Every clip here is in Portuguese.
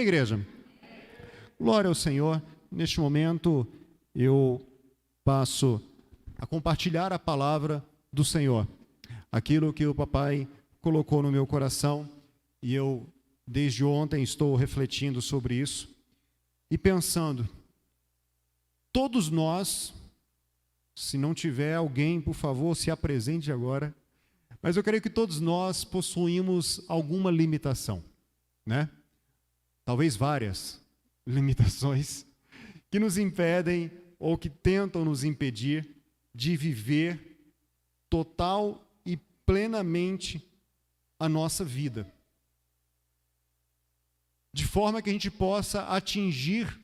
Igreja, glória ao Senhor. Neste momento eu passo a compartilhar a palavra do Senhor, aquilo que o papai colocou no meu coração, e eu desde ontem estou refletindo sobre isso e pensando, todos nós, se não tiver alguém, por favor, se apresente agora, mas eu creio que todos nós possuímos alguma limitação, né? Talvez várias limitações que nos impedem ou que tentam nos impedir de viver total e plenamente a nossa vida, de forma que a gente possa atingir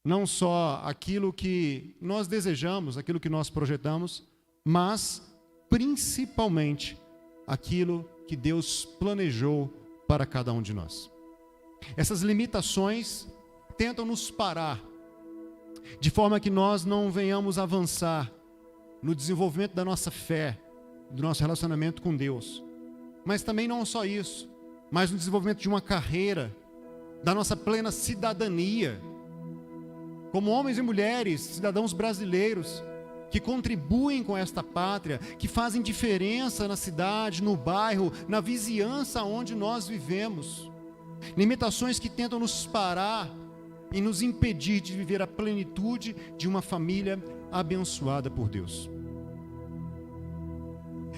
não só aquilo que nós desejamos, aquilo que nós projetamos, mas principalmente aquilo que Deus planejou para cada um de nós. Essas limitações tentam nos parar, de forma que nós não venhamos avançar no desenvolvimento da nossa fé, do nosso relacionamento com Deus. Mas também não só isso, mas no desenvolvimento de uma carreira, da nossa plena cidadania, como homens e mulheres, cidadãos brasileiros, que contribuem com esta pátria, que fazem diferença na cidade, no bairro, na vizinhança onde nós vivemos. Limitações que tentam nos parar e nos impedir de viver a plenitude de uma família abençoada por Deus.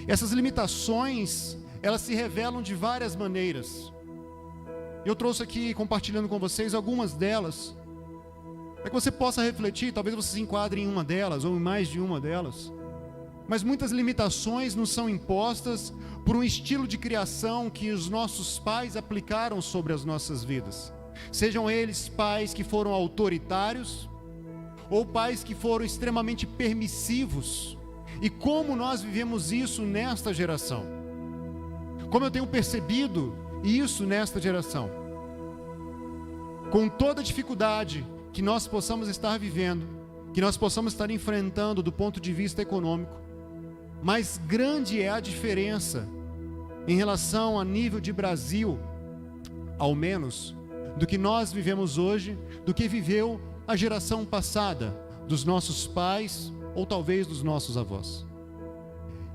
Essas limitações, elas se revelam de várias maneiras. Eu trouxe aqui, compartilhando com vocês, algumas delas, para que você possa refletir, talvez você se enquadre em uma delas, ou em mais de uma delas. Mas muitas limitações nos são impostas por um estilo de criação que os nossos pais aplicaram sobre as nossas vidas. Sejam eles pais que foram autoritários, ou pais que foram extremamente permissivos. E como nós vivemos isso nesta geração? Como eu tenho percebido isso nesta geração? Com toda a dificuldade que nós possamos estar vivendo, que nós possamos estar enfrentando do ponto de vista econômico, mas grande é a diferença em relação a nível de Brasil, ao menos, do que nós vivemos hoje, do que viveu a geração passada, dos nossos pais ou talvez dos nossos avós.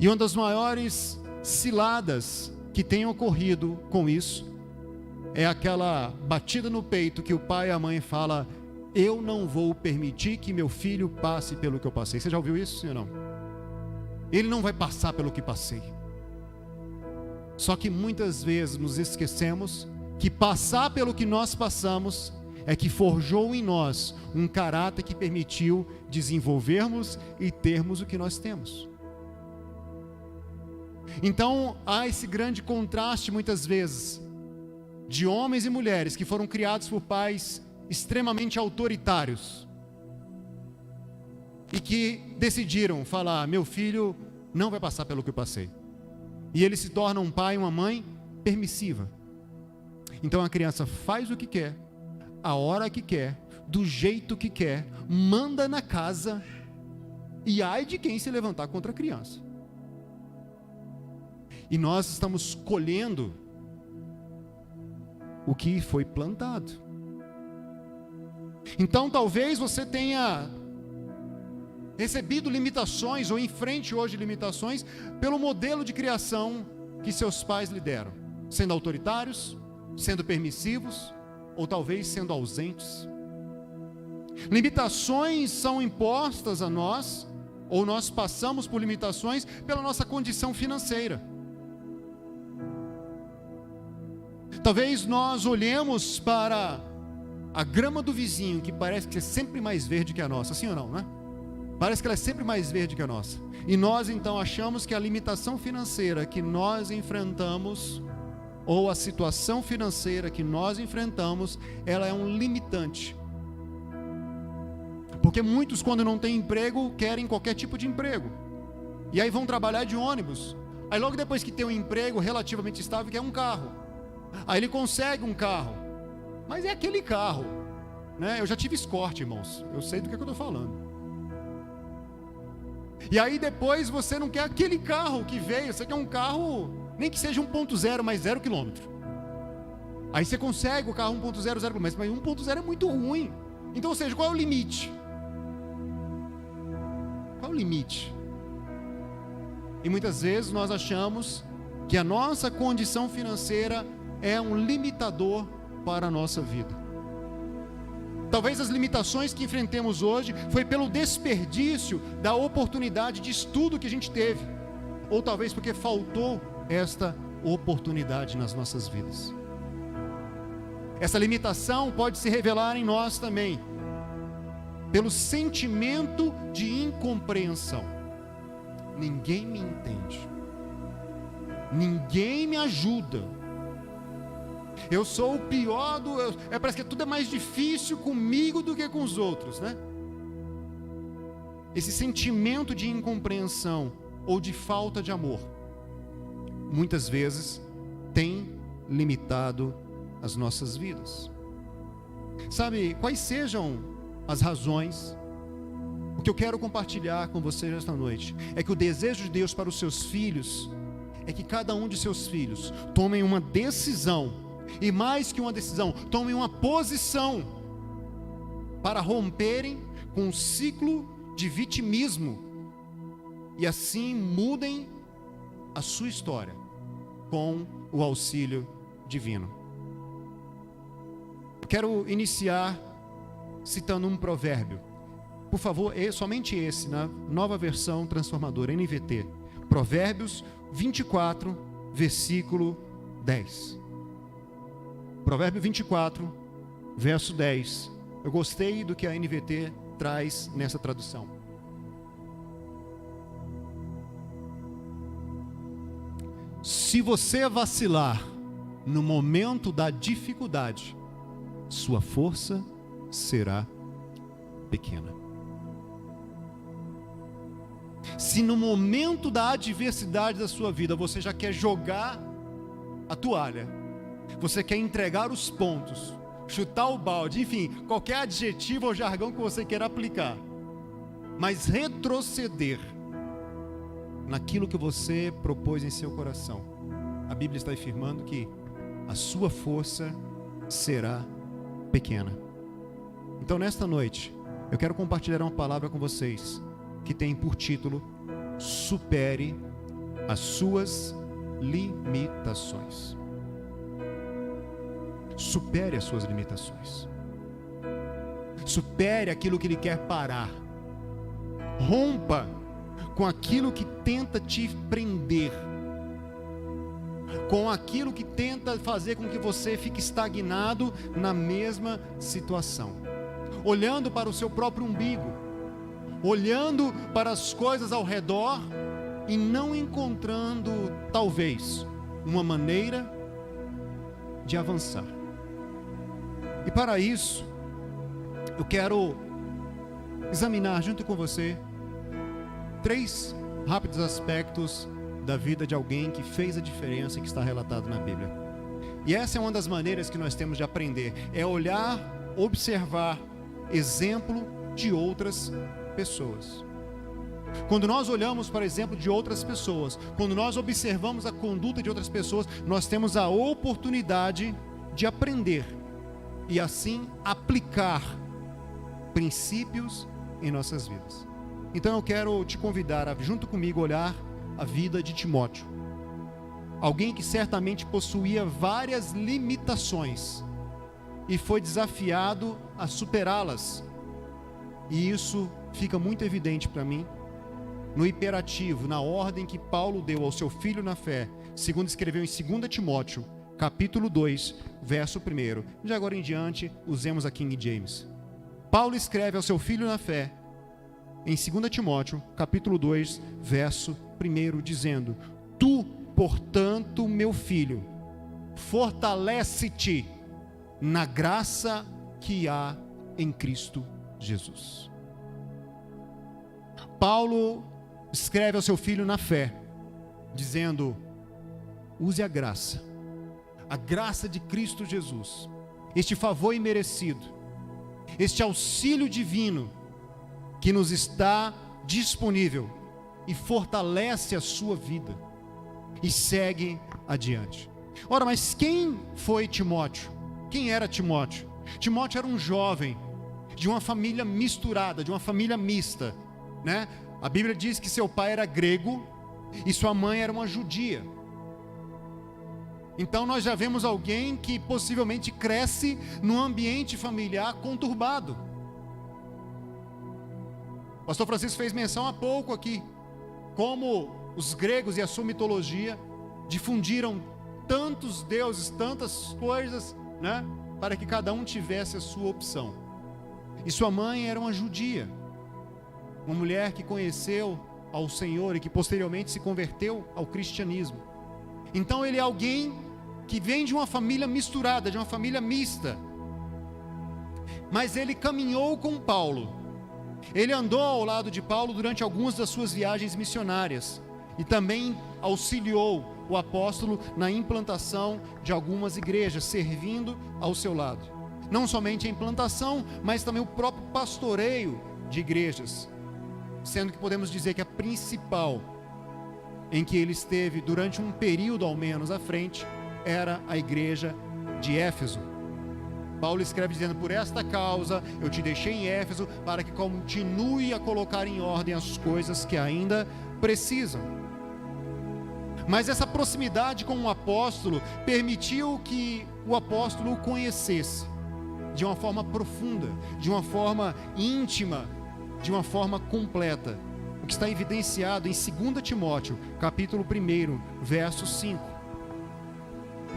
E uma das maiores ciladas que tem ocorrido com isso é aquela batida no peito que o pai e a mãe falam: eu não vou permitir que meu filho passe pelo que eu passei. Você já ouviu isso, sim ou não? Ele não vai passar pelo que passei. Só que muitas vezes nos esquecemos que passar pelo que nós passamos é que forjou em nós um caráter que permitiu desenvolvermos e termos o que nós temos. Então há esse grande contraste muitas vezes de homens e mulheres que foram criados por pais extremamente autoritários e que decidiram falar: meu filho não vai passar pelo que eu passei. E ele se torna um pai e uma mãe permissiva. Então a criança faz o que quer, a hora que quer, do jeito que quer, manda na casa, e ai de quem se levantar contra a criança. E nós estamos colhendo o que foi plantado. Então talvez você tenha recebido limitações, ou enfrente hoje limitações, pelo modelo de criação que seus pais lhe deram, sendo autoritários, sendo permissivos, ou talvez sendo ausentes. Limitações são impostas a nós, ou nós passamos por limitações pela nossa condição financeira. Talvez nós olhemos para a grama do vizinho, que parece que é sempre mais verde que a nossa, sim ou não, né? Parece que ela é sempre mais verde que a nossa. E nós então achamos que a limitação financeira que nós enfrentamos, ou a situação financeira que nós enfrentamos, ela é um limitante. Porque muitos, quando não têm emprego, querem qualquer tipo de emprego. E aí vão trabalhar de ônibus. Aí logo depois que tem um emprego relativamente estável, quer um carro. Aí ele consegue um carro. Mas é aquele carro, né? Eu já tive Escort, irmãos. Eu sei do que eu estou falando. E aí depois você não quer aquele carro que veio. Você quer um carro, nem que seja 1.0, mas 0 km. Aí você consegue o carro 1.0 0 km, mas 1.0 é muito ruim. Então, ou seja, qual é o limite? Qual é o limite? E muitas vezes nós achamos que a nossa condição financeira é um limitador para a nossa vida. Talvez as limitações que enfrentemos hoje foi pelo desperdício da oportunidade de estudo que a gente teve, ou talvez porque faltou esta oportunidade nas nossas vidas. Essa limitação pode se revelar em nós também, pelo sentimento de incompreensão. Ninguém me entende, ninguém me ajuda, eu sou o pior parece que tudo é mais difícil comigo do que com os outros, né? Esse sentimento de incompreensão ou de falta de amor, muitas vezes tem limitado as nossas vidas. Sabe, quais sejam as razões? O que eu quero compartilhar com vocês esta noite é que o desejo de Deus para os seus filhos é que cada um de seus filhos tomem uma decisão, e mais que uma decisão, tomem uma posição para romperem com o ciclo de vitimismo e assim mudem a sua história com o auxílio divino. Quero iniciar citando um provérbio. Por favor, somente esse, na nova versão transformadora, NVT. Provérbios 24, versículo 10. Provérbio 24, verso 10. Eu gostei do que a NVT traz nessa tradução. Se você vacilar no momento da dificuldade, sua força será pequena. Se no momento da adversidade da sua vida você já quer jogar a toalha, você quer entregar os pontos, chutar o balde, enfim, qualquer adjetivo ou jargão que você queira aplicar, mas retroceder naquilo que você propôs em seu coração, a Bíblia está afirmando que a sua força será pequena. Então nesta noite eu quero compartilhar uma palavra com vocês que tem por título: supere as suas limitações. Supere as suas limitações. Supere aquilo que lhe quer parar. Rompa com aquilo que tenta te prender, com aquilo que tenta fazer com que você fique estagnado na mesma situação, olhando para o seu próprio umbigo, olhando para as coisas ao redor e não encontrando, talvez, uma maneira de avançar. E para isso, eu quero examinar junto com você 3 rápidos aspectos da vida de alguém que fez a diferença e que está relatado na Bíblia. E essa é uma das maneiras que nós temos de aprender, é olhar, observar exemplo de outras pessoas. Quando nós olhamos para o exemplo de outras pessoas, quando nós observamos a conduta de outras pessoas, nós temos a oportunidade de aprender e assim aplicar princípios em nossas vidas. Então eu quero te convidar a, junto comigo, olhar a vida de Timóteo, alguém que certamente possuía várias limitações e foi desafiado a superá-las. E isso fica muito evidente para mim no imperativo, na ordem que Paulo deu ao seu filho na fé, segundo escreveu em 2 Timóteo, capítulo 2, verso 1. De agora em diante, usemos a King James. Paulo escreve ao seu filho na fé, em 2 Timóteo, capítulo 2, verso 1, dizendo: Tu, portanto, meu filho, fortalece-te na graça que há em Cristo Jesus. Paulo escreve ao seu filho na fé, dizendo: use a graça de Cristo Jesus, este favor imerecido, este auxílio divino que nos está disponível, e fortalece a sua vida e segue adiante. Ora, mas quem foi Timóteo? Quem era Timóteo? Timóteo era um jovem de uma família misturada, de uma família mista, né? A Bíblia diz que seu pai era grego e sua mãe era uma judia. Então nós já vemos alguém que possivelmente cresce num ambiente familiar conturbado. O pastor Francisco fez menção há pouco aqui, como os gregos e a sua mitologia difundiram tantos deuses, tantas coisas, né? Para que cada um tivesse a sua opção. E sua mãe era uma judia, uma mulher que conheceu ao Senhor e que posteriormente se converteu ao cristianismo. Então ele é alguém que vem de uma família misturada, de uma família mista. Mas ele caminhou com Paulo. Ele andou ao lado de Paulo durante algumas das suas viagens missionárias e também auxiliou o apóstolo na implantação de algumas igrejas, servindo ao seu lado. Não somente a implantação, mas também o próprio pastoreio de igrejas, sendo que podemos dizer que a principal em que ele esteve durante um período ao menos à frente era a igreja de Éfeso. Paulo escreve dizendo: por esta causa eu te deixei em Éfeso, para que continue a colocar em ordem as coisas que ainda precisam. Mas essa proximidade com o apóstolo permitiu que o apóstolo o conhecesse de uma forma profunda, de uma forma íntima, de uma forma completa. O que está evidenciado em 2 Timóteo, capítulo 1, verso 5.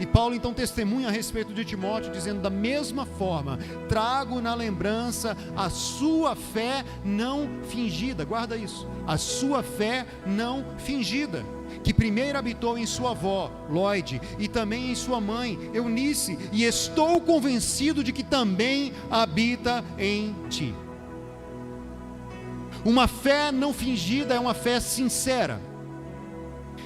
E Paulo então testemunha a respeito de Timóteo, dizendo: da mesma forma, trago na lembrança a sua fé não fingida. Guarda isso, a sua fé não fingida, que primeiro habitou em sua avó, Lóide, e também em sua mãe, Eunice, e estou convencido de que também habita em ti. Uma fé não fingida é uma fé sincera.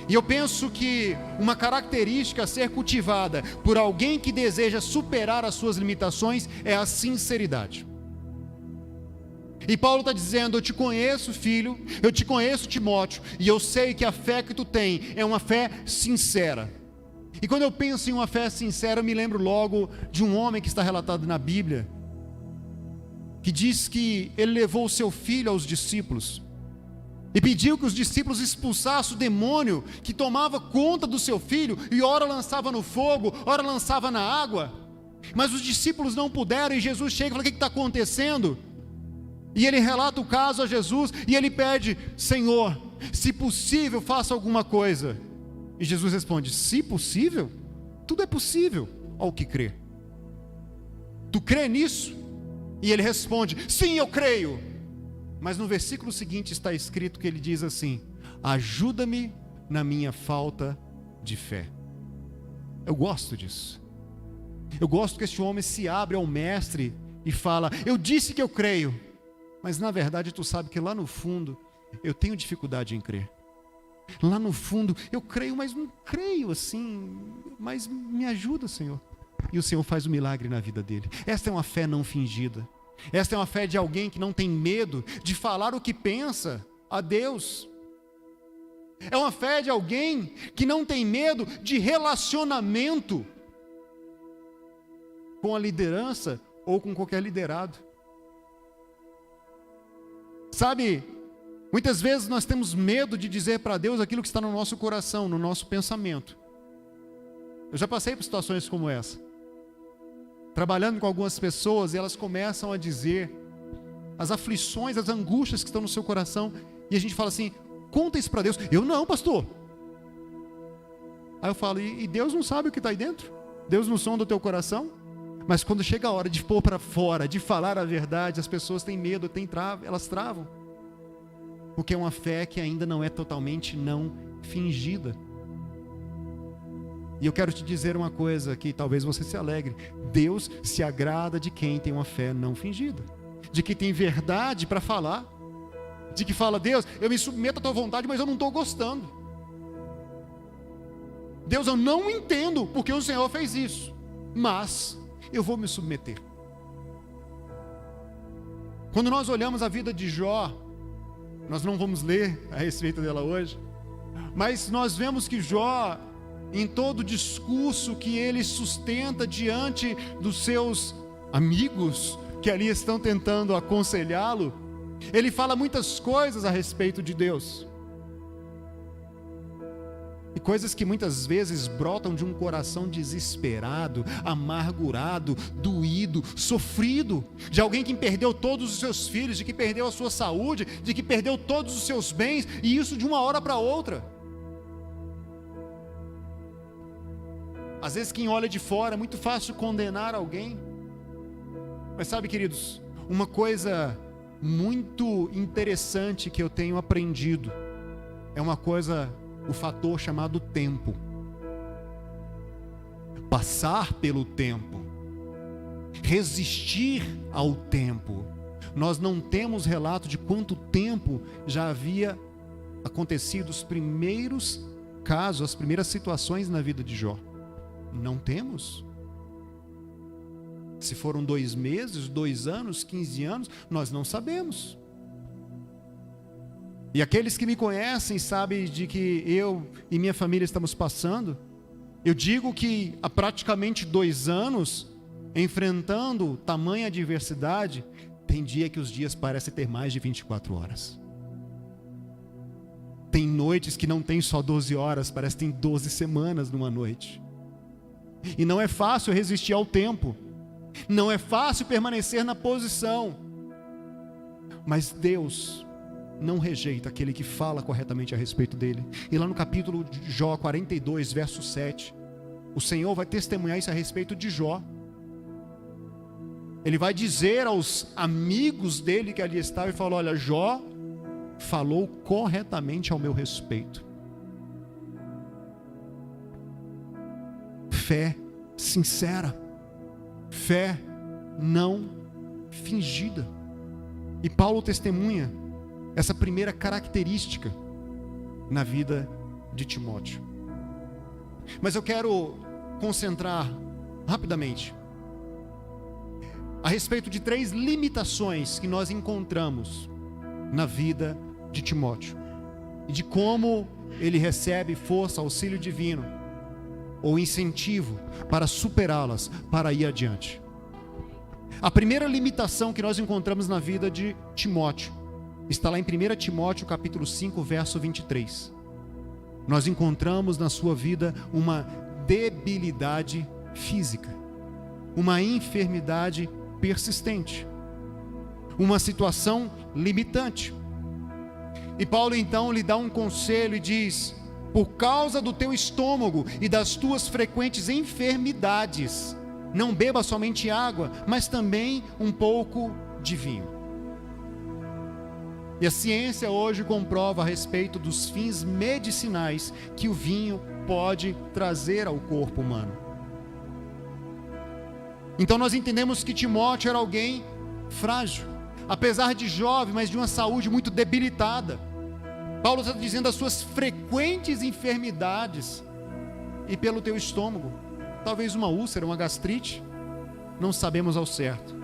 E eu penso que uma característica a ser cultivada por alguém que deseja superar as suas limitações é a sinceridade. E Paulo está dizendo: eu te conheço, filho, eu te conheço, Timóteo, e eu sei que a fé que tu tem é uma fé sincera. E quando eu penso em uma fé sincera, eu me lembro logo de um homem que está relatado na Bíblia, que diz que ele levou o seu filho aos discípulos e pediu que os discípulos expulsassem o demônio que tomava conta do seu filho, e ora lançava no fogo, ora lançava na água. Mas os discípulos não puderam, e Jesus chega e fala: o que está acontecendo? E ele relata o caso a Jesus, e ele pede: Senhor, se possível, faça alguma coisa. E Jesus responde: se possível? Tudo é possível ao que crê. Tu crê nisso? E ele responde: sim, eu creio. Mas no versículo seguinte está escrito que ele diz assim: ajuda-me na minha falta de fé. Eu gosto disso. Eu gosto que este homem se abre ao mestre e fala: eu disse que eu creio, mas na verdade tu sabe que lá no fundo eu tenho dificuldade em crer. Lá no fundo eu creio, mas não creio assim, mas me ajuda, Senhor. E o Senhor faz um milagre na vida dele. Esta é uma fé não fingida. Esta é uma fé de alguém que não tem medo de falar o que pensa a Deus. É uma fé de alguém que não tem medo de relacionamento com a liderança ou com qualquer liderado. Sabe, muitas vezes nós temos medo de dizer para Deus aquilo que está no nosso coração, no nosso pensamento. Eu já passei por situações como essa, trabalhando com algumas pessoas, e elas começam a dizer as aflições, as angústias que estão no seu coração, e a gente fala assim: conta isso para Deus. Eu não, pastor. Aí eu falo: e Deus não sabe o que está aí dentro? Deus não sonda o teu coração? Mas quando chega a hora de pôr para fora, de falar a verdade, as pessoas têm medo, elas travam, porque é uma fé que ainda não é totalmente não fingida. E eu quero te dizer uma coisa que talvez você se alegre: Deus se agrada de quem tem uma fé não fingida, de quem tem verdade para falar, de que fala: Deus, eu me submeto à tua vontade, mas eu não estou gostando. Deus, eu não entendo porque o Senhor fez isso, mas eu vou me submeter. Quando nós olhamos a vida de Jó, nós não vamos ler a respeito dela hoje, mas nós vemos que Jó em todo discurso que ele sustenta diante dos seus amigos que ali estão tentando aconselhá-lo, ele fala muitas coisas a respeito de Deus. E coisas que muitas vezes brotam de um coração desesperado, amargurado, doído, sofrido, de alguém que perdeu todos os seus filhos, de que perdeu a sua saúde, de que perdeu todos os seus bens, e isso de uma hora para outra. Às vezes quem olha de fora é muito fácil condenar alguém. Mas sabe, queridos, uma coisa muito interessante que eu tenho aprendido é o fator chamado tempo. Passar pelo tempo, resistir ao tempo. Nós não temos relato de quanto tempo já havia acontecido os primeiros casos, as primeiras situações na vida de Jó. Não temos. Se foram 2 meses, 2 anos, 15 anos, nós não sabemos. E aqueles que me conhecem sabem de que eu e minha família estamos passando. Eu digo que há praticamente 2 anos, enfrentando tamanha adversidade, tem dia que os dias parecem ter mais de 24 horas. Tem noites que não tem só 12 horas, parece que tem 12 semanas numa noite. E não é fácil resistir ao tempo. Não é fácil permanecer na posição. Mas Deus não rejeita aquele que fala corretamente a respeito dele. E lá no capítulo de Jó 42, verso 7, o Senhor vai testemunhar isso a respeito de Jó. Ele vai dizer aos amigos dele que ali estavam e falou: olha, Jó falou corretamente ao meu respeito. Fé sincera, fé não fingida. E Paulo testemunha essa primeira característica na vida de Timóteo. Mas eu quero concentrar rapidamente a respeito de 3 limitações que nós encontramos na vida de Timóteo e de como ele recebe força, auxílio divino ou incentivo para superá-las, para ir adiante. A primeira limitação que nós encontramos na vida de Timóteo está lá em 1 Timóteo capítulo 5, verso 23. Nós encontramos na sua vida uma debilidade física, uma enfermidade persistente, uma situação limitante. E Paulo então lhe dá um conselho e diz: por causa do teu estômago e das tuas frequentes enfermidades, não beba somente água, mas também um pouco de vinho. E a ciência hoje comprova a respeito dos fins medicinais que o vinho pode trazer ao corpo humano. Então nós entendemos que Timóteo era alguém frágil, apesar de jovem, mas de uma saúde muito debilitada. Paulo está dizendo as suas frequentes enfermidades e pelo teu estômago, talvez uma úlcera, uma gastrite, não sabemos ao certo.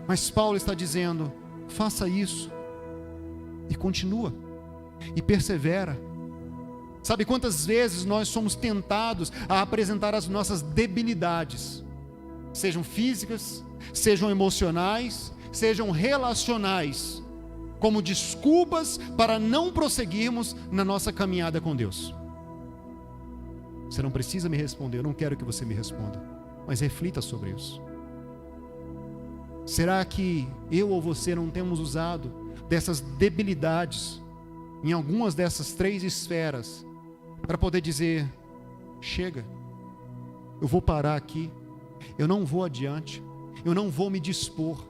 Mas Paulo está dizendo: faça isso e continua e persevera. Sabe quantas vezes nós somos tentados a apresentar as nossas debilidades, sejam físicas, sejam emocionais, sejam relacionais, como desculpas para não prosseguirmos na nossa caminhada com Deus? Você não precisa me responder, eu não quero que você me responda, mas reflita sobre isso. Será que eu ou você não temos usado dessas debilidades em algumas dessas 3 esferas para poder dizer: chega, eu vou parar aqui, eu não vou adiante, eu não vou me dispor?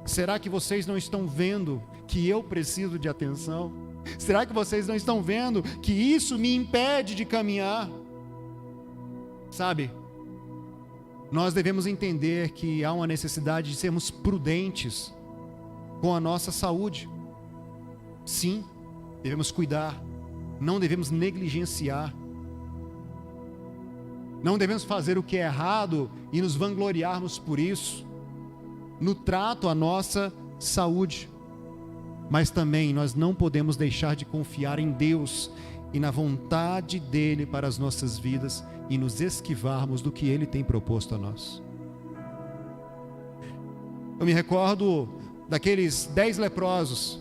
Será que vocês não estão vendo que eu preciso de atenção? Será que vocês não estão vendo que isso me impede de caminhar? Sabe, nós devemos entender que há uma necessidade de sermos prudentes com a nossa saúde. Sim, devemos cuidar, não devemos negligenciar, não devemos fazer o que é errado e nos vangloriarmos por isso, no trato à nossa saúde. Mas também nós não podemos deixar de confiar em Deus e na vontade dele para as nossas vidas e nos esquivarmos do que ele tem proposto a nós. Eu me recordo daqueles 10 leprosos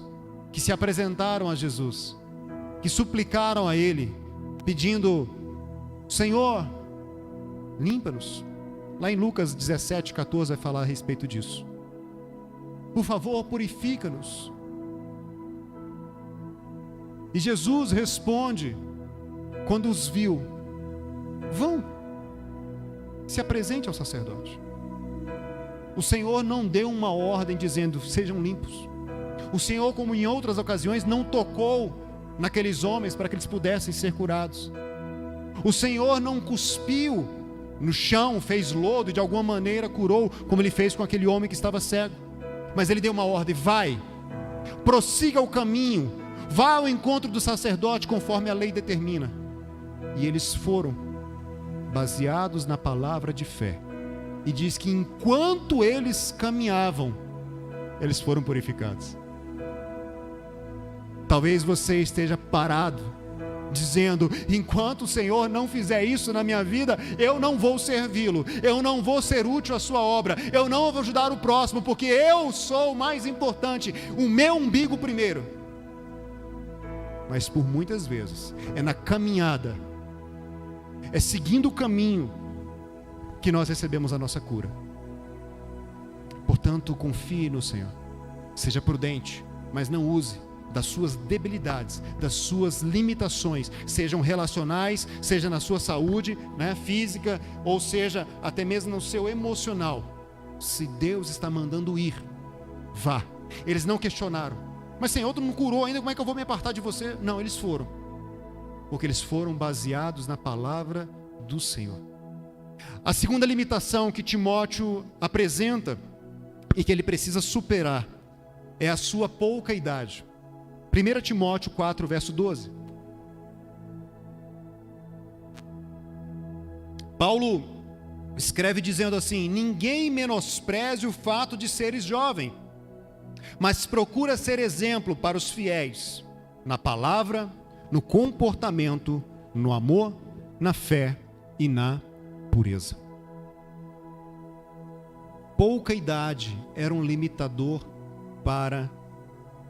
que se apresentaram a Jesus, que suplicaram a ele, pedindo: Senhor, limpa-nos. Lá em Lucas 17:14 vai falar a respeito disso. Por favor, purifica-nos. E Jesus responde, quando os viu: vão, se apresente ao sacerdote. O Senhor não deu uma ordem dizendo: sejam limpos. O Senhor, como em outras ocasiões, não tocou naqueles homens para que eles pudessem ser curados. O Senhor não cuspiu no chão, fez lodo e de alguma maneira curou, como ele fez com aquele homem que estava cego. Mas ele deu uma ordem: vai, prossiga o caminho, vá ao encontro do sacerdote conforme a lei determina. E eles foram, baseados na palavra de fé. E diz que enquanto eles caminhavam, eles foram purificados. Talvez você esteja parado, dizendo: enquanto o Senhor não fizer isso na minha vida, eu não vou servi-lo, eu não vou ser útil à sua obra, eu não vou ajudar o próximo, porque eu sou o mais importante, o meu umbigo primeiro. Mas por muitas vezes, é na caminhada, é seguindo o caminho, que nós recebemos a nossa cura. Portanto, confie no Senhor, seja prudente, mas não use das suas debilidades, das suas limitações, sejam relacionais, seja na sua saúde, física, ou seja até mesmo no seu emocional. Se Deus está mandando ir, vá. Eles não questionaram: mas Senhor, tu não curou ainda, como é que eu vou me apartar de você? Não, eles foram, porque eles foram baseados na palavra do Senhor. A segunda limitação que Timóteo apresenta e que ele precisa superar é a sua pouca idade. 1 Timóteo 4, verso 12. Paulo escreve dizendo assim: ninguém menospreze o fato de seres jovem, mas procura ser exemplo para os fiéis, na palavra, no comportamento, no amor, na fé e na pureza. Pouca idade era um limitador para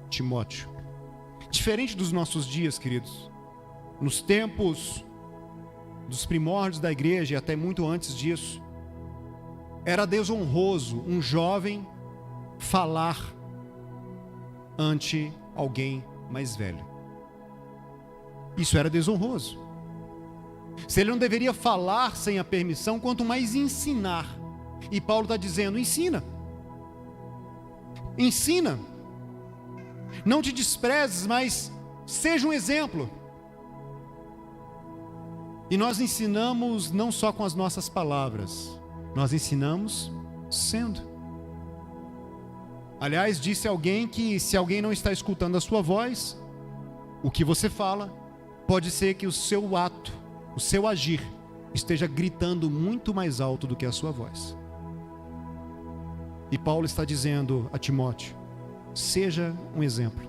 Timóteo. Diferente dos nossos dias, queridos, nos tempos dos primórdios da igreja e até muito antes disso, era desonroso um jovem falar ante alguém mais velho. Isso era desonroso. Se ele não deveria falar sem a permissão, quanto mais ensinar. E Paulo está dizendo: ensina. Ensina. Não te desprezes, mas seja um exemplo. E nós ensinamos não só com as nossas palavras, nós ensinamos sendo. Aliás, disse alguém que se alguém não está escutando a sua voz, o que você fala, pode ser que o seu ato, o seu agir, esteja gritando muito mais alto do que a sua voz. E Paulo está dizendo a Timóteo: seja um exemplo.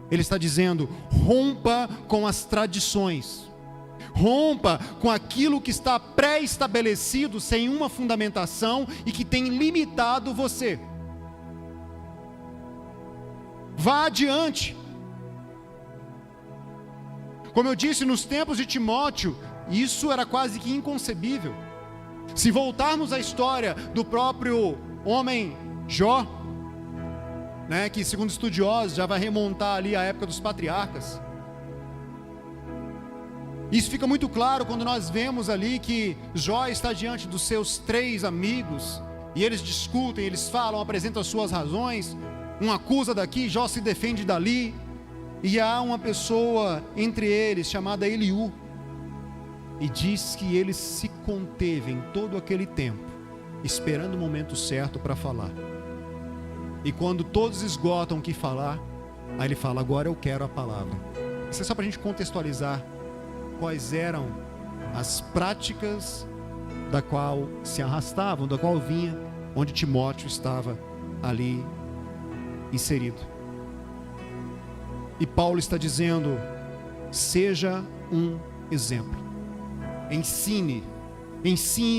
Ele está dizendo: rompa com as tradições, rompa com aquilo que está pré-estabelecido, sem uma fundamentação e que tem limitado você. Vá adiante. Como eu disse, nos tempos de Timóteo, isso era quase que inconcebível. Se voltarmos à história do próprio homem Jó, que segundo estudiosos já vai remontar ali à época dos patriarcas, isso fica muito claro quando nós vemos ali que Jó está diante dos seus 3 amigos, e eles discutem, eles falam, apresentam as suas razões, um acusa daqui, Jó se defende dali, e há uma pessoa entre eles chamada Eliú, e diz que ele se conteve em todo aquele tempo, esperando o momento certo para falar. E quando todos esgotam o que falar, aí ele fala: agora eu quero a palavra. Isso é só para a gente contextualizar quais eram as práticas da qual se arrastavam, da qual vinha, onde Timóteo estava ali inserido. E Paulo está dizendo: seja um exemplo. Ensine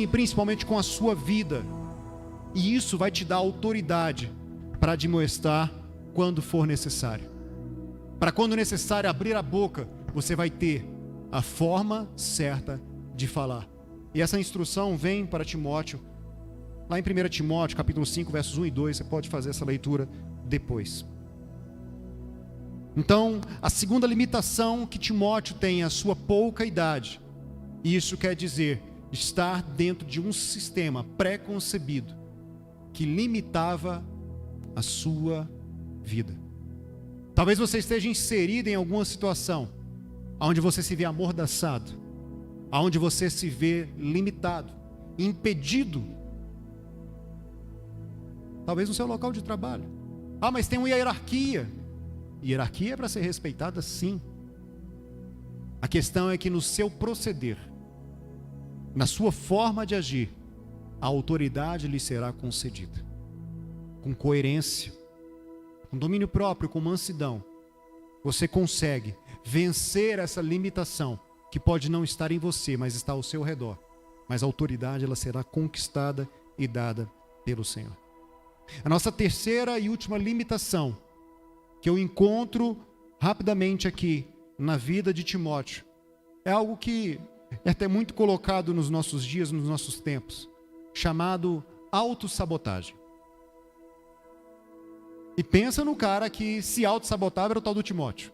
principalmente com a sua vida. E isso vai te dar autoridade para admoestar quando for necessário. Para quando necessário abrir a boca, você vai ter a forma certa de falar. E essa instrução vem para Timóteo, lá em 1 Timóteo, capítulo 5, versos 1 e 2, você pode fazer essa leitura depois. Então, a segunda limitação que Timóteo tem é a sua pouca idade. E isso quer dizer estar dentro de um sistema pré-concebido que limitava a sua vida. Talvez você esteja inserido em alguma situação onde você se vê amordaçado, onde você se vê limitado, impedido. Talvez no seu local de trabalho. Mas tem uma hierarquia. Hierarquia é para ser respeitada, sim. A questão é que no seu proceder, na sua forma de agir, a autoridade lhe será concedida. Com coerência, com domínio próprio, com mansidão, você consegue vencer essa limitação que pode não estar em você, mas está ao seu redor. Mas a autoridade ela será conquistada e dada pelo Senhor. A nossa terceira e última limitação que eu encontro rapidamente aqui na vida de Timóteo é algo que é até muito colocado nos nossos dias, nos nossos tempos, chamado autossabotagem. E pensa no cara que se autossabotava, era o tal do Timóteo.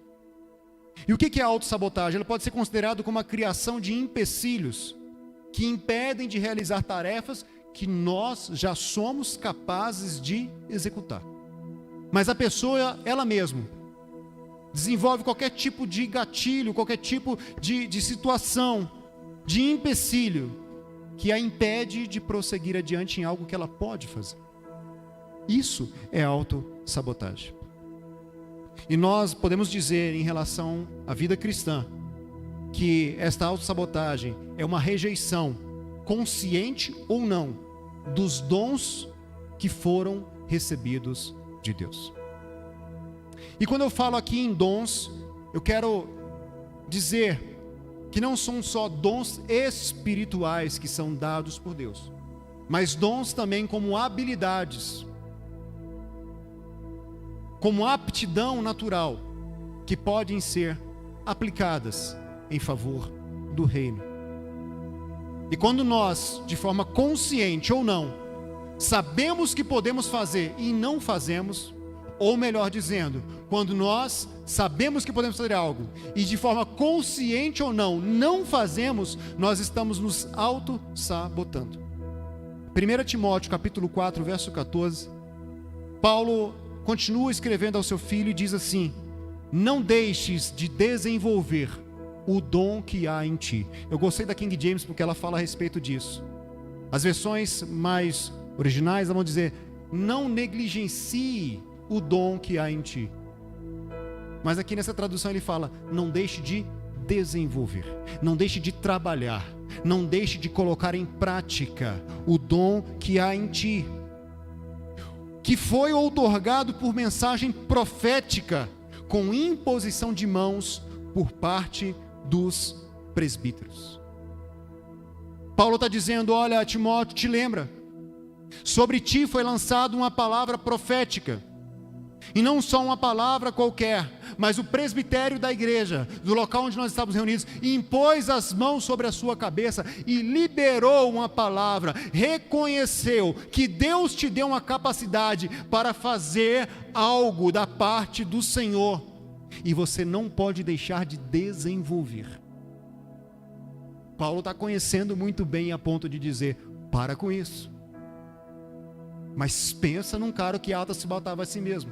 E o que é autossabotagem? Ela pode ser considerado como a criação de empecilhos que impedem de realizar tarefas que nós já somos capazes de executar. Mas a pessoa, ela mesma, desenvolve qualquer tipo de gatilho, qualquer tipo de situação, de empecilho, que a impede de prosseguir adiante em algo que ela pode fazer. Isso é autossabotagem. E nós podemos dizer em relação à vida cristã, que esta autossabotagem é uma rejeição, consciente ou não, dos dons que foram recebidos de Deus. E quando eu falo aqui em dons, eu quero dizer que não são só dons espirituais que são dados por Deus, mas dons também como habilidades, como aptidão natural, que podem ser aplicadas em favor do reino. E quando nós, de forma consciente ou não, sabemos que podemos fazer e não fazemos, ou melhor dizendo, quando nós sabemos que podemos fazer algo e de forma consciente ou não fazemos, nós estamos nos auto-sabotando. 1 Timóteo capítulo 4, verso 14, Paulo continua escrevendo ao seu filho e diz assim: não deixes de desenvolver o dom que há em ti. Eu gostei da King James porque ela fala a respeito disso. As versões mais originais vão dizer: não negligencie o dom que há em ti. Mas aqui nessa tradução ele fala: não deixe de desenvolver, não deixe de trabalhar, não deixe de colocar em prática o dom que há em ti, que foi outorgado por mensagem profética, com imposição de mãos por parte dos presbíteros. Paulo está dizendo: olha, Timóteo, te lembra, sobre ti foi lançada uma palavra profética, e não só uma palavra qualquer, mas o presbitério da igreja, do local onde nós estávamos reunidos, impôs as mãos sobre a sua cabeça e liberou uma palavra, reconheceu que Deus te deu uma capacidade para fazer algo da parte do Senhor, e você não pode deixar de desenvolver. Paulo está conhecendo muito bem a ponto de dizer: para com isso. Mas pensa num cara que se botava a si mesmo.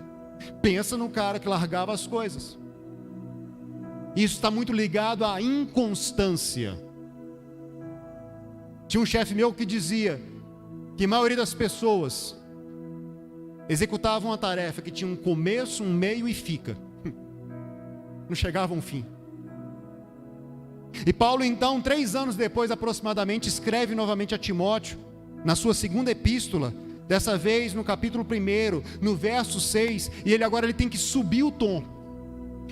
Pensa num cara que largava as coisas. Isso está muito ligado à inconstância. Tinha um chefe meu que dizia que a maioria das pessoas executavam uma tarefa que tinha um começo, um meio e fica. Não chegava a um fim. E Paulo então, 3 anos depois aproximadamente, escreve novamente a Timóteo, na sua segunda epístola, dessa vez no capítulo 1, no verso 6, e ele agora tem que subir o tom.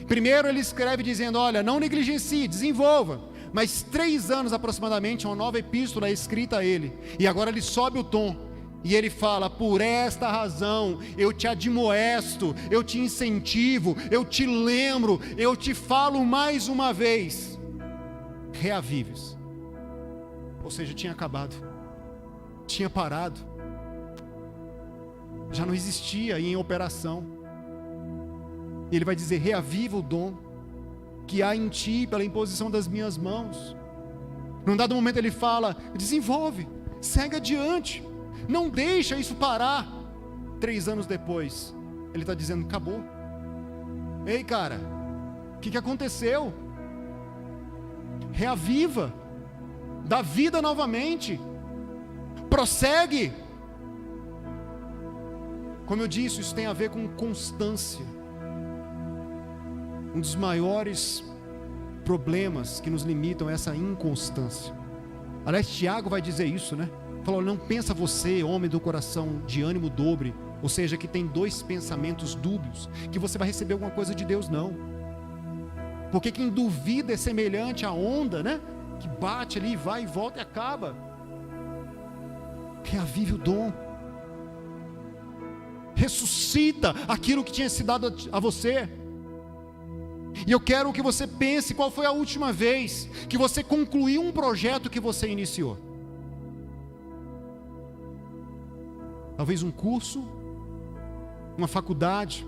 Primeiro ele escreve dizendo, olha, não negligencie, desenvolva. Mas 3 anos aproximadamente, uma nova epístola é escrita a ele. E agora ele sobe o tom. E ele fala, por esta razão, eu te admoesto, eu te incentivo, eu te lembro, eu te falo mais uma vez. Reavives. Ou seja, tinha acabado. Tinha parado. Já não existia em operação. Ele vai dizer, reaviva o dom que há em ti pela imposição das minhas mãos. Num dado momento ele fala, desenvolve, segue adiante, não deixa isso parar. 3 anos depois, ele está dizendo, acabou. Ei cara, o que aconteceu? Reaviva, dá vida novamente, prossegue. Como eu disse, isso tem a ver com constância. Um dos maiores problemas que nos limitam é essa inconstância. Aliás, Tiago vai dizer isso, né? Falou, não pensa você, homem do coração de ânimo dobre, ou seja, que tem 2 pensamentos dúbios, que você vai receber alguma coisa de Deus, não. Porque quem duvida é semelhante à onda, né? Que bate ali, vai e volta e acaba. Reavive o dom. Ressuscita aquilo que tinha sido dado a você. E eu quero que você pense qual foi a última vez que você concluiu um projeto que você iniciou. Talvez um curso, uma faculdade,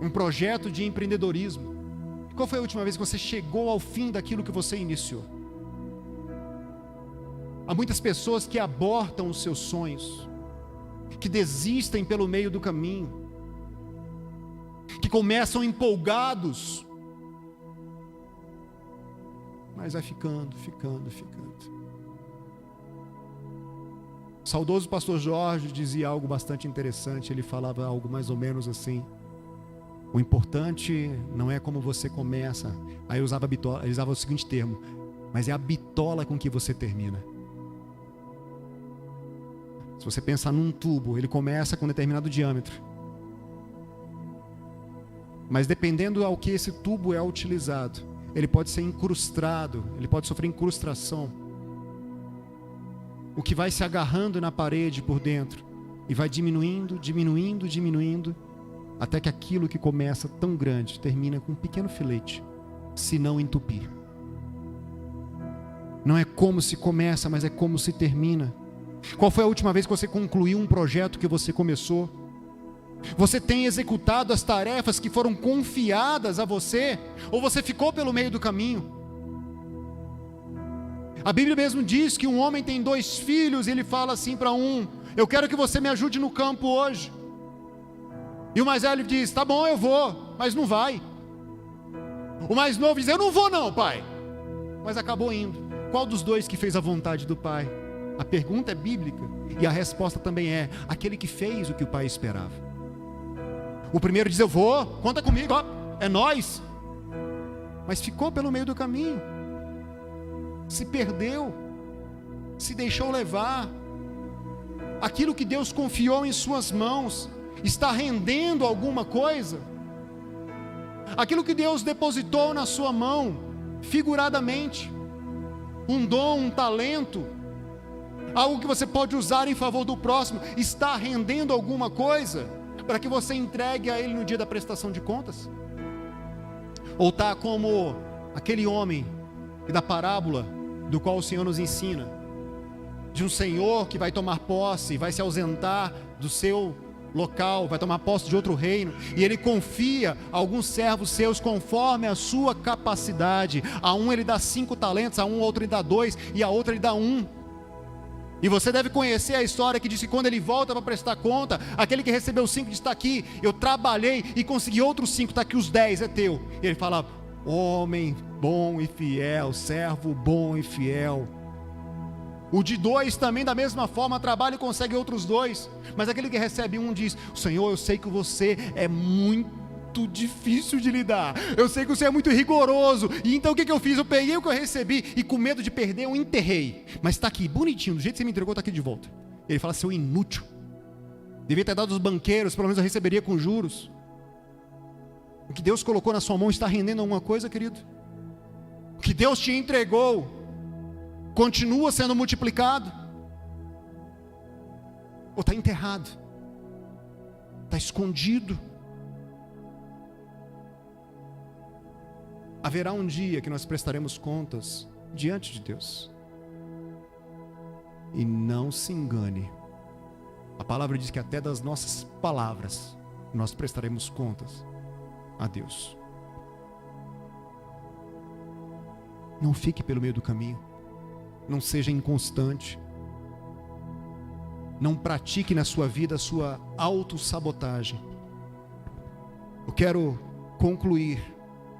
um projeto de empreendedorismo. Qual foi a última vez que você chegou ao fim daquilo que você iniciou? Há muitas pessoas que abortam os seus sonhos, que desistem pelo meio do caminho, que começam empolgados, mas vai ficando. O saudoso pastor Jorge dizia algo bastante interessante. Ele falava algo mais ou menos assim: o importante não é como você começa. Aí ele usava o seguinte termo: mas é a bitola com que você termina. Se você pensar num tubo, ele começa com um determinado diâmetro, mas dependendo ao que esse tubo é utilizado, ele pode ser incrustado, ele pode sofrer incrustação, o que vai se agarrando na parede por dentro, e vai diminuindo, até que aquilo que começa tão grande, termina com um pequeno filete, se não entupir. Não é como se começa, mas é como se termina. Qual foi a última vez que você concluiu um projeto que você começou? Você tem executado as tarefas que foram confiadas a você? Ou você ficou pelo meio do caminho? A Bíblia mesmo diz que um homem tem 2 filhos, e ele fala assim para um: eu quero que você me ajude no campo hoje. E o mais velho diz: tá bom, eu vou, mas não vai. O mais novo diz: eu não vou não, pai, mas acabou indo. Qual dos 2 que fez a vontade do pai? A pergunta é bíblica, e a resposta também é: aquele que fez o que o pai esperava. O primeiro diz: eu vou, conta comigo, ó, é nós. Mas ficou pelo meio do caminho, se perdeu, se deixou levar. Aquilo que Deus confiou em suas mãos está rendendo alguma coisa? Aquilo que Deus depositou na sua mão, figuradamente, um dom, um talento, algo que você pode usar em favor do próximo, está rendendo alguma coisa para que você entregue a Ele no dia da prestação de contas? Ou está como aquele homem da parábola do qual o Senhor nos ensina, de um senhor que vai tomar posse, vai se ausentar do seu local, vai tomar posse de outro reino, e ele confia a alguns servos seus conforme a sua capacidade. A um ele dá 5 talentos, a um outro ele dá 2, e a outro ele dá 1. E você deve conhecer a história que diz que quando ele volta para prestar conta, aquele que recebeu 5 diz: está aqui, eu trabalhei e consegui outros 5, está aqui os 10, é teu. E ele fala: homem bom e fiel, servo bom e fiel. O de 2 também da mesma forma trabalha e consegue outros 2. Mas aquele que recebe 1 diz: Senhor, eu sei que você é muito difícil de lidar, eu sei que você é muito rigoroso, e então o que eu fiz? Eu peguei o que eu recebi, e com medo de perder eu enterrei, mas está aqui, bonitinho, do jeito que você me entregou, está aqui de volta. Ele fala: seu inútil, devia ter dado aos banqueiros, pelo menos eu receberia com juros. O que Deus colocou na sua mão está rendendo alguma coisa, querido? O que Deus te entregou continua sendo multiplicado? Ou está enterrado? Está escondido? Haverá um dia que nós prestaremos contas diante de Deus. E não se engane, a palavra diz que até das nossas palavras nós prestaremos contas a Deus. Não fique pelo meio do caminho, não seja inconstante, não pratique na sua vida a sua autossabotagem. Eu quero concluir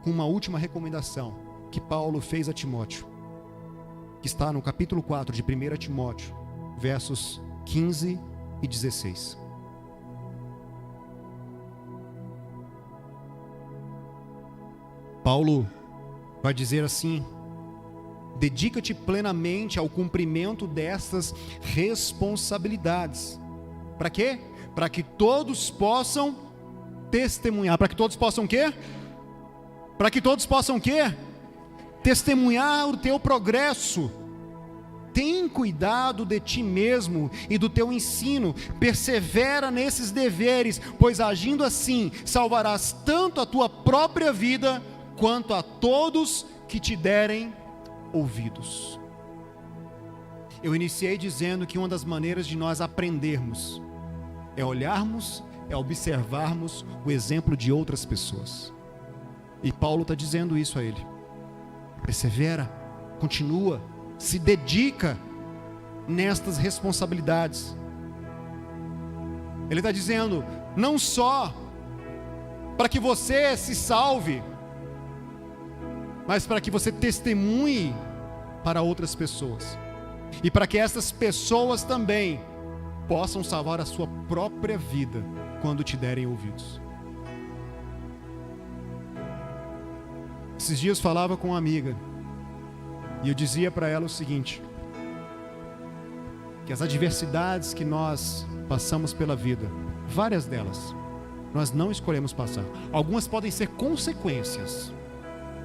com uma última recomendação que Paulo fez a Timóteo, que está no capítulo 4 de 1 Timóteo, versos 15 e 16. Paulo vai dizer assim: dedica-te plenamente ao cumprimento destas responsabilidades. Para quê? Para que todos possam testemunhar. Para que todos possam o quê? Para que todos possam o quê? Testemunhar o teu progresso. Tem cuidado de ti mesmo e do teu ensino, persevera nesses deveres, pois agindo assim, salvarás tanto a tua própria vida, quanto a todos que te derem ouvidos. Eu iniciei dizendo que uma das maneiras de nós aprendermos é olharmos, é observarmos o exemplo de outras pessoas. E Paulo está dizendo isso a ele. Persevera, continua, se dedica nestas responsabilidades. Ele está dizendo, não só para que você se salve, mas para que você testemunhe para outras pessoas. E para que essas pessoas também possam salvar a sua própria vida quando te derem ouvidos. Esses dias falava com uma amiga e eu dizia para ela o seguinte: que as adversidades que nós passamos pela vida, várias delas, nós não escolhemos passar. Algumas podem ser consequências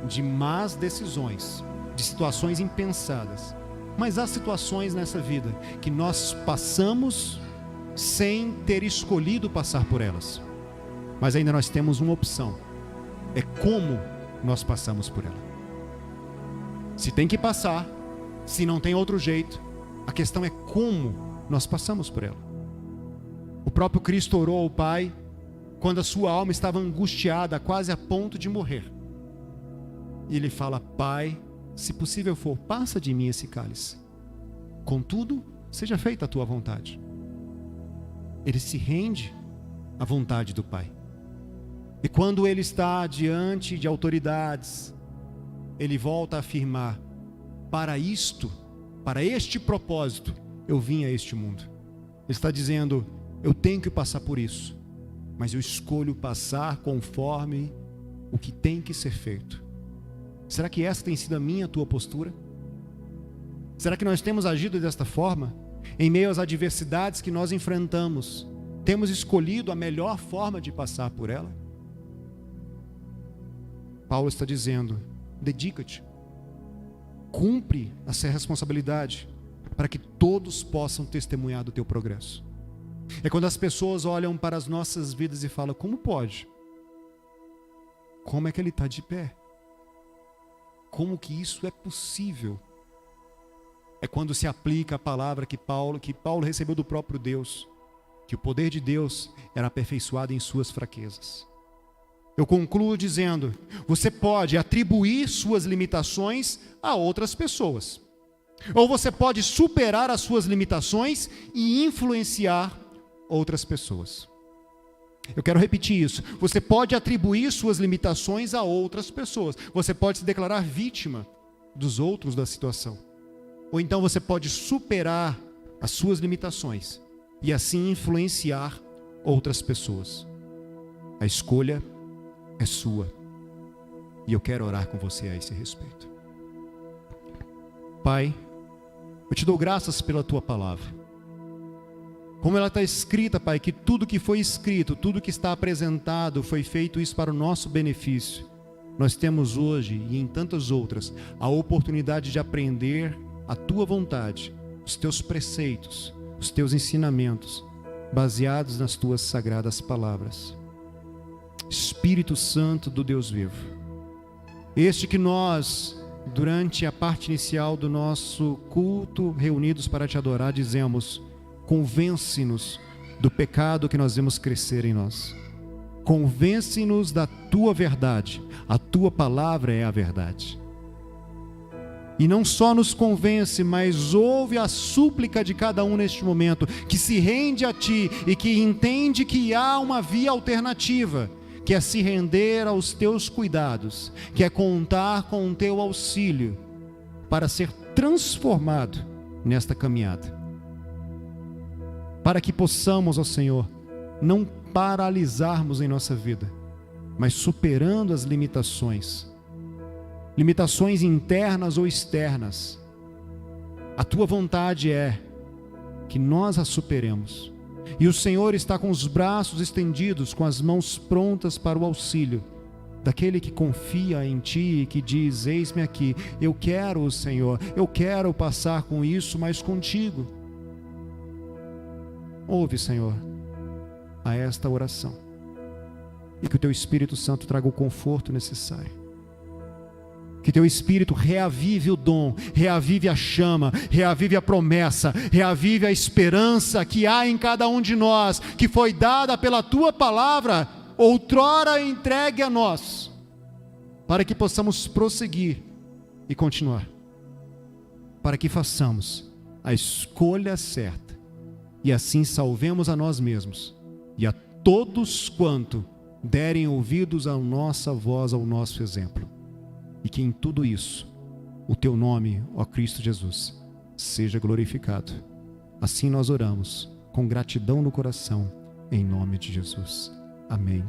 de más decisões, de situações impensadas. Mas há situações nessa vida que nós passamos sem ter escolhido passar por elas. Mas ainda nós temos uma opção. É como nós passamos por ela. Se tem que passar, se não tem outro jeito, a questão é como nós passamos por ela. O próprio Cristo orou ao Pai quando a sua alma estava angustiada, quase a ponto de morrer. E ele fala: Pai, se possível for, passa de mim esse cálice. Contudo, seja feita a tua vontade. Ele se rende à vontade do Pai. E quando ele está diante de autoridades, ele volta a afirmar: para isto, para este propósito, eu vim a este mundo. Ele está dizendo: eu tenho que passar por isso, mas eu escolho passar conforme o que tem que ser feito. Será que essa tem sido a minha, a tua postura? Será que nós temos agido desta forma? Em meio às adversidades que nós enfrentamos, temos escolhido a melhor forma de passar por ela? Paulo está dizendo: dedica-te, cumpre essa responsabilidade, para que todos possam testemunhar do teu progresso. É quando as pessoas olham para as nossas vidas e falam: como pode? Como é que ele está de pé? Como que isso é possível? É quando se aplica a palavra que Paulo recebeu do próprio Deus, que o poder de Deus era aperfeiçoado em suas fraquezas. Eu concluo dizendo: você pode atribuir suas limitações a outras pessoas, ou você pode superar as suas limitações e influenciar outras pessoas. Eu quero repetir isso. Você pode atribuir suas limitações a outras pessoas. Você pode se declarar vítima dos outros da situação. Ou então você pode superar as suas limitações e assim influenciar outras pessoas. A escolha é sua. E eu quero orar com você a esse respeito. Pai, eu te dou graças pela tua palavra. como ela está escrita, Pai, que tudo que foi escrito, tudo que está apresentado, foi feito isso para o nosso benefício. Nós temos hoje, e em tantas outras, a oportunidade de aprender a Tua vontade, os Teus preceitos, os Teus ensinamentos, baseados nas Tuas sagradas palavras. Espírito Santo do Deus vivo, este que nós, durante a parte inicial do nosso culto, reunidos para Te adorar, dizemos: convence-nos do pecado que nós vemos crescer em nós. Convence-nos da Tua verdade. A Tua palavra é a verdade. E não só nos convence, mas ouve a súplica de cada um neste momento, que se rende a Ti e que entende que há uma via alternativa, que é se render aos Teus cuidados, que é contar com o Teu auxílio para ser transformado nesta caminhada. Para que possamos, ó Senhor, não paralisarmos em nossa vida, mas superando as limitações internas ou externas. A Tua vontade é que nós as superemos. E o Senhor está com os braços estendidos, com as mãos prontas para o auxílio daquele que confia em Ti e que diz: eis-me aqui, eu quero, Senhor, eu quero passar com isso, mas contigo. Ouve, Senhor, a esta oração, e que o Teu Espírito Santo traga o conforto necessário. Que Teu Espírito reavive o dom, reavive a chama, reavive a promessa, reavive a esperança que há em cada um de nós, que foi dada pela Tua palavra, outrora entregue a nós, para que possamos prosseguir e continuar, para que façamos a escolha certa, e assim salvemos a nós mesmos e a todos quanto derem ouvidos à nossa voz, ao nosso exemplo. E que em tudo isso, o Teu nome, ó Cristo Jesus, seja glorificado. Assim nós oramos, com gratidão no coração, em nome de Jesus. Amém.